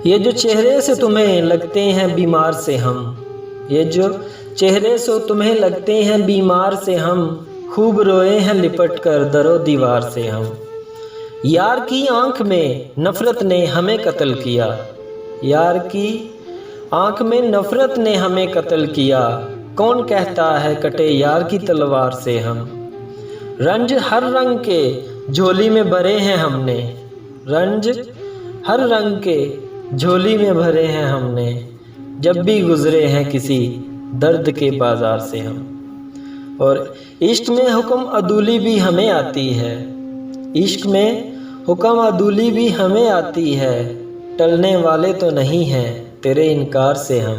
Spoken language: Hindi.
ये जो चेहरे से तुम्हें लगते हैं बीमार से हम, ये जो चेहरे से तुम्हें लगते हैं बीमार से हम, खूब रोए हैं लिपट कर दरो दीवार से हम। यार की आंख में नफ़रत ने हमें कत्ल किया, यार की आंख में नफ़रत ने हमें कत्ल किया, कौन कहता है कटे यार की तलवार से हम। रंज हर रंग के झोली में भरे हैं हमने, रंज हर रंग के झोली में भरे हैं हमने, जब भी गुज़रे हैं किसी दर्द के बाज़ार से हम। और इश्क में हुक्म अदूली भी हमें आती है, इश्क में हुक्म अदूली भी हमें आती है, टलने वाले तो नहीं हैं तेरे इनकार से हम।